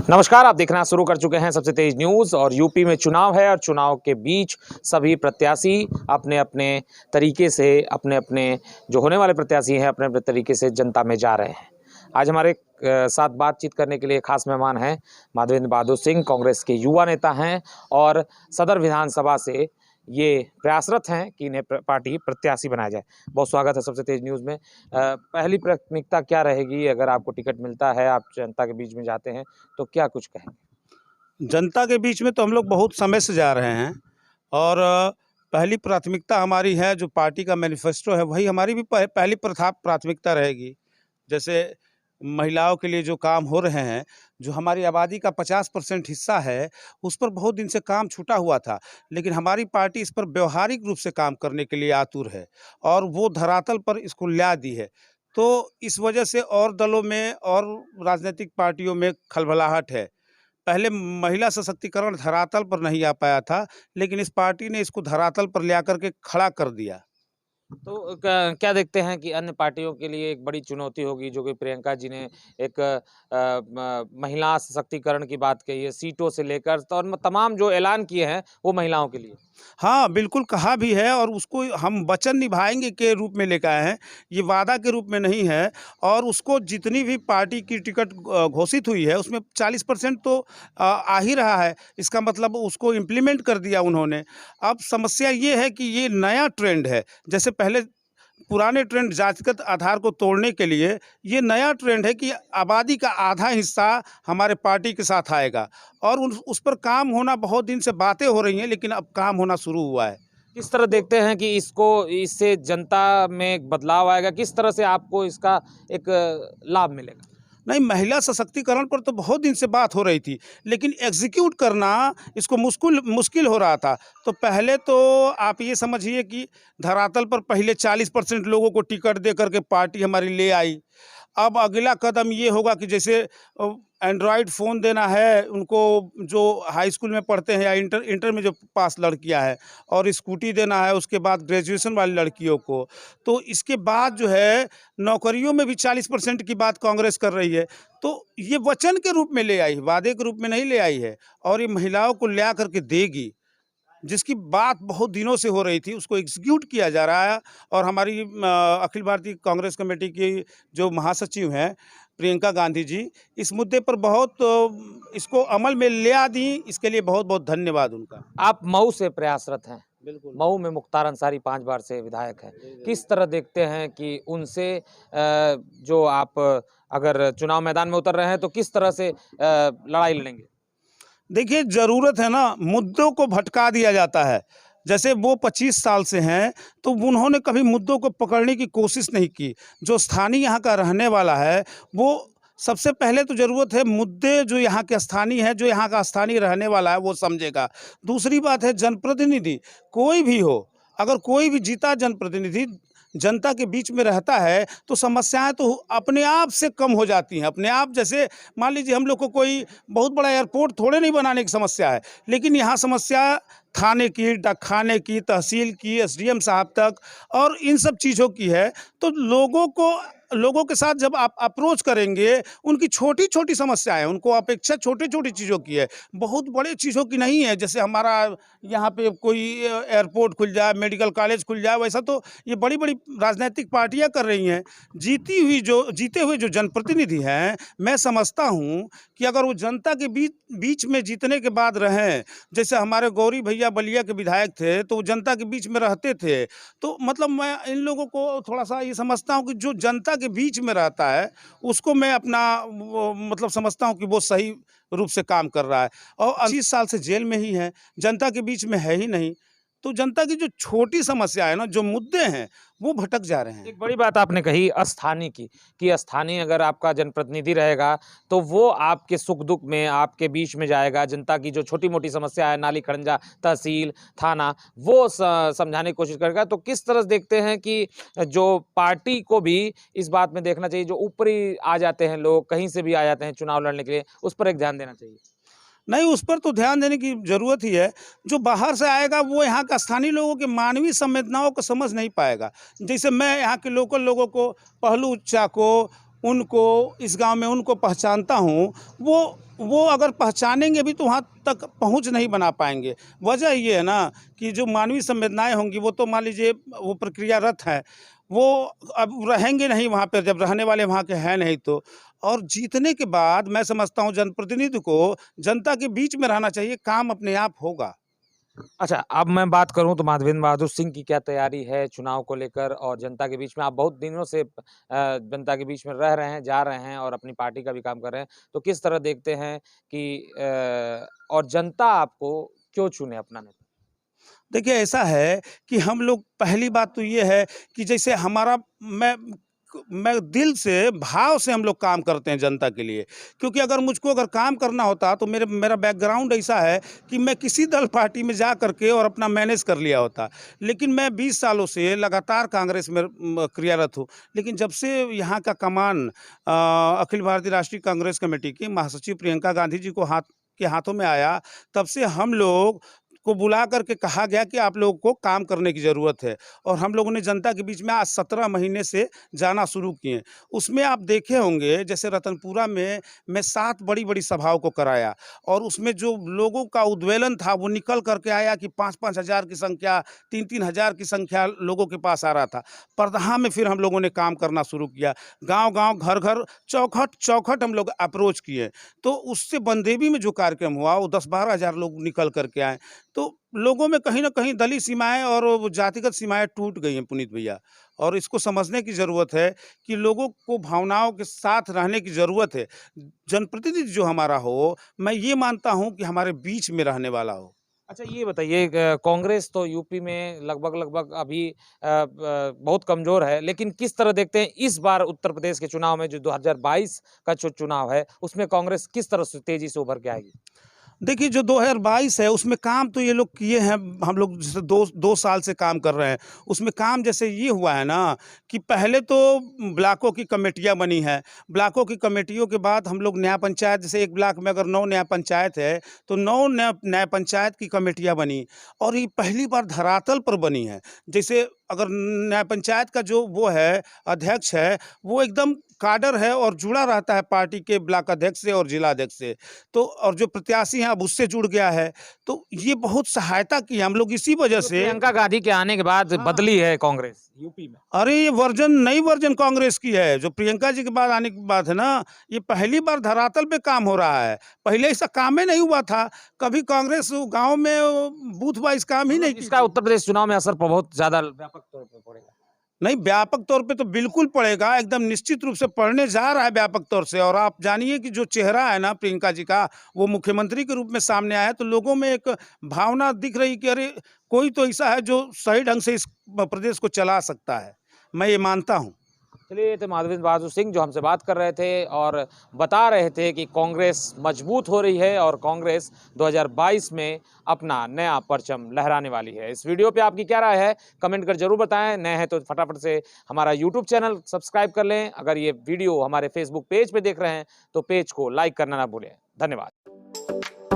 नमस्कार, आप देखना शुरू कर चुके हैं सबसे तेज न्यूज़। और यूपी में चुनाव है और चुनाव के बीच सभी प्रत्याशी अपने अपने तरीके से अपने जो होने वाले प्रत्याशी हैं अपने अपने तरीके से जनता में जा रहे हैं। आज हमारे साथ बातचीत करने के लिए खास मेहमान हैं माधवेंद्र बहादुर सिंह, कांग्रेस के युवा नेता हैं और सदर विधानसभा से ये प्रयासरत हैं कि इन्हें पार्टी प्रत्याशी बनाया जाए। बहुत स्वागत है सबसे तेज न्यूज़ में। पहली प्राथमिकता क्या रहेगी अगर आपको टिकट मिलता है, आप जनता के बीच में जाते हैं तो क्या कुछ कहेंगे? जनता के बीच में तो हम लोग बहुत समय से जा रहे हैं और पहली प्राथमिकता हमारी है, जो पार्टी का मैनिफेस्टो है वही हमारी भी पहली प्राथमिकता रहेगी। जैसे महिलाओं के लिए जो काम हो रहे हैं, जो हमारी आबादी का 50% हिस्सा है, उस पर बहुत दिन से काम छूटा हुआ था, लेकिन हमारी पार्टी इस पर व्यवहारिक रूप से काम करने के लिए आतुर है और वो धरातल पर इसको ला दी है। तो इस वजह से और दलों में और राजनीतिक पार्टियों में खलबलाहट है। पहले महिला सशक्तिकरण धरातल पर नहीं आ पाया था, लेकिन इस पार्टी ने इसको धरातल पर ले आकर के खड़ा कर दिया। तो क्या देखते हैं कि अन्य पार्टियों के लिए एक बड़ी चुनौती होगी, जो कि प्रियंका जी ने एक महिला सशक्तिकरण की बात कही है, सीटों से लेकर तो और तमाम जो ऐलान किए हैं वो महिलाओं के लिए। हाँ, बिल्कुल कहा भी है और उसको हम वचन निभाएंगे के रूप में लेकर आए हैं, ये वादा के रूप में नहीं है। और उसको जितनी भी पार्टी की टिकट घोषित हुई है उसमें 40% तो आ ही रहा है। इसका मतलब उसको इम्प्लीमेंट कर दिया उन्होंने। अब समस्या ये है कि ये नया ट्रेंड है। जैसे पहले पुराने ट्रेंड जातिगत आधार को तोड़ने के लिए, ये नया ट्रेंड है कि आबादी का आधा हिस्सा हमारे पार्टी के साथ आएगा और उस पर काम होना, बहुत दिन से बातें हो रही हैं लेकिन अब काम होना शुरू हुआ है। किस तरह देखते हैं कि इससे जनता में एक बदलाव आएगा? किस तरह से आपको इसका एक लाभ मिलेगा? नहीं, महिला सशक्तिकरण पर तो बहुत दिन से बात हो रही थी, लेकिन एग्जीक्यूट करना इसको मुश्किल हो रहा था। तो पहले तो आप ये समझिए कि धरातल पर पहले 40% लोगों को टिकट दे करके पार्टी हमारी ले आई। अब अगला कदम ये होगा कि जैसे एंड्रॉयड फ़ोन देना है उनको, जो हाई स्कूल में पढ़ते हैं या इंटर में जो पास लड़कियां हैं, और स्कूटी देना है उसके बाद ग्रेजुएशन वाली लड़कियों को। तो इसके बाद जो है नौकरियों में भी 40% की बात कांग्रेस कर रही है। तो ये वचन के रूप में ले आई, वादे के रूप में नहीं ले आई है, और ये महिलाओं को ले करके देगी। जिसकी बात बहुत दिनों से हो रही थी उसको एग्जीक्यूट किया जा रहा है। और हमारी अखिल भारतीय कांग्रेस कमेटी की जो महासचिव हैं प्रियंका गांधी जी, इस मुद्दे पर बहुत इसको अमल में ले आ दी। इसके लिए बहुत बहुत धन्यवाद उनका। आप मऊ से प्रयासरत हैं। बिल्कुल। मऊ में मुख्तार अंसारी 5 बार से विधायक हैं। किस तरह देखते हैं कि उनसे जो आप अगर चुनाव मैदान में उतर रहे हैं तो किस तरह से लड़ाई लड़ेंगे? देखिए, ज़रूरत है ना, मुद्दों को भटका दिया जाता है। जैसे वो 25 साल से हैं, तो उन्होंने कभी मुद्दों को पकड़ने की कोशिश नहीं की। जो स्थानीय यहाँ का रहने वाला है, वो सबसे पहले तो ज़रूरत है मुद्दे जो यहाँ के स्थानीय है, जो यहाँ का स्थानीय रहने वाला है वो समझेगा। दूसरी बात है जनप्रतिनिधि, कोई भी हो, अगर कोई भी जीता जनप्रतिनिधि जनता के बीच में रहता है तो समस्याएं तो अपने आप से कम हो जाती हैं, अपने आप। जैसे मान लीजिए हम लोग को कोई बहुत बड़ा एयरपोर्ट थोड़े नहीं बनाने की समस्या है, लेकिन यहाँ समस्या थाने की, डाकखाने की, तहसील की, एसडीएम साहब तक और इन सब चीज़ों की है। तो लोगों के साथ जब आप अप्रोच करेंगे, उनकी छोटी छोटी समस्याएं, उनको अपेक्षा छोटी छोटी चीज़ों की है, बहुत बड़े चीज़ों की नहीं है। जैसे हमारा यहाँ पे कोई एयरपोर्ट खुल जाए, मेडिकल कॉलेज खुल जाए, वैसा तो ये बड़ी बड़ी राजनीतिक पार्टियां कर रही हैं। जीते हुए जो जनप्रतिनिधि हैं, मैं समझता हूँ कि अगर वो जनता के बीच में जीतने के बाद रहें, जैसे हमारे गौरी भैया बलिया के विधायक थे तो वो जनता के बीच में रहते थे। तो मतलब मैं इन लोगों को थोड़ा सा ये समझता हूँ कि जो जनता के बीच में रहता है उसको मैं अपना मतलब समझता हूँ कि वो सही रूप से काम कर रहा है। और 80 साल से जेल में ही है, जनता के बीच में है ही नहीं। तो जनता की जो छोटी समस्या है ना, जो मुद्दे हैं, वो भटक जा रहे हैं। एक बड़ी बात आपने कही स्थानीय की, कि स्थानीय अगर आपका जनप्रतिनिधि रहेगा तो वो आपके सुख दुख में आपके बीच में जाएगा, जनता की जो छोटी मोटी समस्या है, नाली खड़ंजा, तहसील, थाना, वो समझाने की कोशिश करेगा। तो किस तरह से देखते हैं कि जो पार्टी को भी इस बात में देखना चाहिए, जो ऊपरी आ जाते हैं लोग, कहीं से भी आ जाते हैं चुनाव लड़ने के लिए, उस पर एक ध्यान देना चाहिए? नहीं, उस पर तो ध्यान देने की ज़रूरत ही है। जो बाहर से आएगा वो यहाँ का स्थानीय लोगों की मानवीय संवेदनाओं को समझ नहीं पाएगा। जैसे मैं यहाँ के लोकल लोगों को, पहलू उच्चा को, उनको, इस गांव में उनको पहचानता हूँ। वो वो अगर पहचानेंगे भी तो वहाँ तक पहुँच नहीं बना पाएंगे। वजह ये है ना कि जो मानवीय संवेदनाएं होंगी वो तो मान लीजिए वो प्रक्रियारत हैं, वो अब रहेंगे नहीं वहाँ पर, जब रहने वाले वहाँ के हैं नहीं तो। और जीतने के बाद मैं समझता हूँ जनप्रतिनिधि को जनता के बीच में रहना चाहिए, काम अपने आप होगा। अच्छा, अब मैं बात करूँ तो माधवेंद्र बहादुर सिंह की क्या तैयारी है चुनाव को लेकर और जनता के बीच में? आप बहुत दिनों से जनता के बीच में रह रहे हैं, जा रहे हैं और अपनी पार्टी का भी काम कर रहे हैं। तो किस तरह देखते हैं कि और जनता आपको क्यों चुने अपना नेता? देखिए ऐसा है कि हम लोग, पहली बात तो ये है कि जैसे हमारा, मैं दिल से भाव से हम लोग काम करते हैं जनता के लिए। क्योंकि अगर काम करना होता तो मेरा बैकग्राउंड ऐसा है कि मैं किसी दल पार्टी में जा करके और अपना मैनेज कर लिया होता। लेकिन मैं 20 सालों से लगातार कांग्रेस में क्रियारत हूँ। लेकिन जब से यहाँ का कमान अखिल भारतीय राष्ट्रीय कांग्रेस कमेटी की महासचिव प्रियंका गांधी जी के हाथों में आया, तब से हम लोग को बुला करके कहा गया कि आप लोगों को काम करने की ज़रूरत है। और हम लोगों ने जनता के बीच में आज 17 महीने से जाना शुरू किए। उसमें आप देखे होंगे जैसे रतनपुरा में मैं 7 बड़ी-बड़ी सभाओं को कराया और उसमें जो लोगों का उद्वेलन था वो निकल करके आया कि 5-5 हज़ार की संख्या, 3-3 हज़ार की संख्या लोगों के पास आ रहा था। परदहा में फिर हम लोगों ने काम करना शुरू किया। गाँव-गाँव, घर-घर, चौखट-चौखट हम लोग अप्रोच किए। तो उससे बंदेवी में जो कार्यक्रम हुआ वो 10-12 हज़ार लोग निकल करके आए। तो लोगों में कहीं न कहीं दलीय सीमाएँ और वो जातिगत सीमाएँ टूट गई हैं पुनीत भैया। और इसको समझने की ज़रूरत है कि लोगों को भावनाओं के साथ रहने की ज़रूरत है। जनप्रतिनिधि जो हमारा हो, मैं ये मानता हूँ कि हमारे बीच में रहने वाला हो। अच्छा ये बताइए कांग्रेस तो यूपी में लगभग अभी बहुत कमज़ोर है, लेकिन किस तरह देखते हैं इस बार उत्तर प्रदेश के चुनाव में जो 2022 का जो चुनाव है, उसमें कांग्रेस किस तरह से तेज़ी से उभर के आएगी? देखिए जो 2022 है उसमें काम तो ये लोग किए हैं, हम लोग जैसे 2 साल से काम कर रहे हैं। उसमें काम जैसे ये हुआ है ना कि पहले तो ब्लॉकों की कमेटियाँ बनी हैं। ब्लॉकों की कमेटियों के बाद हम लोग न्याय पंचायत, जैसे एक ब्लॉक में अगर 9 न्याय पंचायत है तो 9 न्याय पंचायत की कमेटियाँ बनी और ये पहली बार धरातल पर बनी है। जैसे अगर न्याय पंचायत का जो वो है अध्यक्ष है, वो एकदम काडर है और जुड़ा रहता है पार्टी के ब्लॉक अध्यक्ष से और जिला अध्यक्ष से। तो और जो प्रत्याशी हैं अब उससे जुड़ गया है। तो ये बहुत सहायता की है हम लोग इसी वजह तो से। प्रियंका गांधी के आने के बाद हाँ। बदली है कांग्रेस यूपी में। अरे ये नई वर्जन कांग्रेस की है, जो प्रियंका जी के बाद आने की बात है ना, ये पहली बार धरातल पे काम हो रहा है। पहले ऐसा काम ही नहीं हुआ था। कभी कांग्रेस गाँव में बूथ वाइज़ काम ही नहीं की इसका थी। उत्तर प्रदेश चुनाव में असर बहुत ज़्यादा व्यापक तौर पे पड़ेगा। नहीं, व्यापक तौर पे तो बिल्कुल पड़ेगा, एकदम निश्चित रूप से पड़ने जा रहा है व्यापक तौर से। और आप जानिए कि जो चेहरा है ना प्रियंका जी का, वो मुख्यमंत्री के रूप में सामने आया है, तो लोगों में एक भावना दिख रही कि अरे! कोई तो ऐसा है जो सही ढंग से इस प्रदेश को चला सकता है। मैं ये मानता हूँ। चलिए, ये थे माधवेंद्र बहादुर सिंह जो हमसे बात कर रहे थे और बता रहे थे कि कांग्रेस मजबूत हो रही है और कांग्रेस 2022 में अपना नया परचम लहराने वाली है। इस वीडियो पे आपकी क्या राय है? कमेंट कर जरूर बताएं। नए हैं तो फटाफट से हमारा यूट्यूब चैनल सब्सक्राइब कर लें। अगर ये वीडियो हमारे फेसबुक पेज पे देख रहे हैं तो पेज को लाइक करना ना भूलें। धन्यवाद।